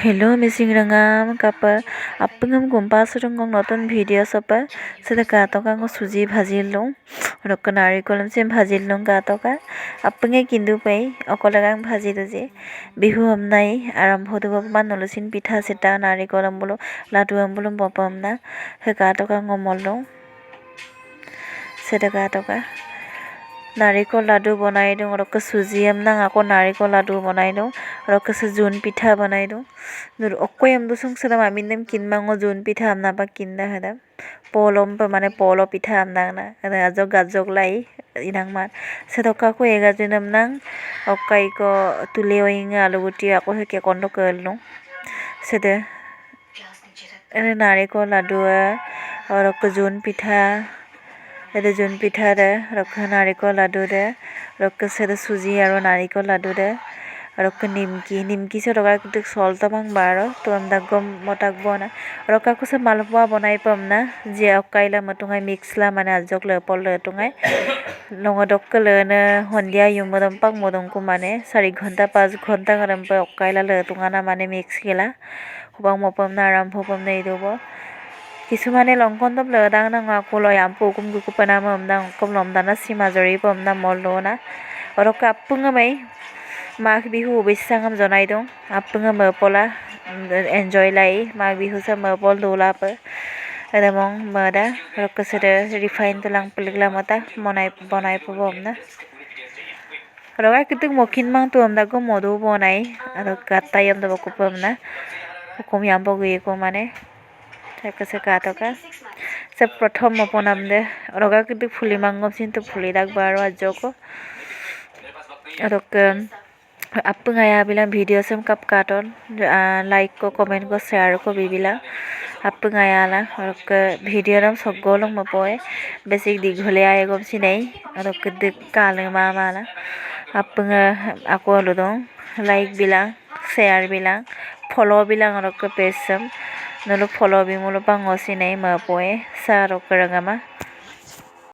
Hello missing rangam kapa apungam gumpa surungong নতুন video সপা সেটা কাতকা ngো সুজি ভাজিল লং রক নারিকলম সেম ভাজিল লং কাতকা আপঙে কিন্দু পাই অকলাগাং ভাজি দজে বিহু আমনাই আরম্ভ দব মান নলসিন পিঠা সেটা নারিকলম বলো লাডু আমবলম বপমনা হে কাতকা ngো মলং সেটা কাতকা নাৰিকল লাডু বনাই দিওঁ ৰক চুজি আমনাং আকৌ নাৰিকল লাডু বনাই দিওঁ ৰক জোন পিঠা বনাই দিওঁ অকই আমদো সং সেদাম আমিনদেম কিনমাঙো জোন পিঠা আমনা বা কিন্দা হেদাম পলম মানে পলো পিঠা আমনাং না আজক গাজক লাই ইনাং মান সেদকাকো এগাজিন আমনাং অকাই ko তুলে ওইঙা আলুগুটি আকৌ হেকে কন্দ কলনো সেদে এনে নাৰিকল লাডু ৰক জোন পিঠা এটা জোন পিঠা দে ৰক নাৰিকল লাডু দে ৰক সেদে সুজি আৰু নাৰিকল লাডু দে ৰক নিমকি সে ৰকা কিন্তু সল্ট মাং বাৰো তো আমদা গম মতাক বনা ৰকা কুছে মালপোৱা বনাই পামনা যে অকাইলা মতুঙাই মিক্সলা মানে আজক লেপল লতুঙাই লঙদক লনে হন্দিয়া ইউমদম পাক মদংকু মানে 4 ঘন্টা 5 ঘন্টা গরম পে অকাইলা লতুঙানা মানে মিক্স গেলা খুবাং মপমনা আরম্ভ পমনা ইদব কিছুমানে লংকন্দম লদাং না আকৌ লয় আমপো কুম গুকুপনা মমদা কম লমদানা সিমাজৰি পমনা মলনা ৰক আপুঙাই মাঘ বিহু অবিশ্বাঙম জনাই দং আপুঙা মপলা এনজয় লাই মাঘ বিহু সা মপল দোলাপ এদমং মদা ৰক সেদে ৰিফাইন তলাং পলিগলা মতা বনাই পবমনা ৰকা কিন্তু মখিন মাং তো আমদা গো মদু বনাই আৰু গাতাই আমদা বকুপমনা হুকুম ইয়াম্প গইকো মানে से कातका से प्रथम मपनाम दे रगा कितु फुली मांगम सिन तो फुली दाग बारो आजको रक आपंगाया बिला वीडियो सम कप काटन लाइक को कमेंट को शेयर को बिबिला आपंगाया ला रक वीडियो रम सगोलम मपोए बेसिक दिघले आयगम सिनै रक दिक काले माला आपंगा आको लदों लाइक बिला शेयर बिला फॉलो बिला रक पेज सम नलो फॉलो बिमुलो पांगो सिनै मपोए सा रक रंगामा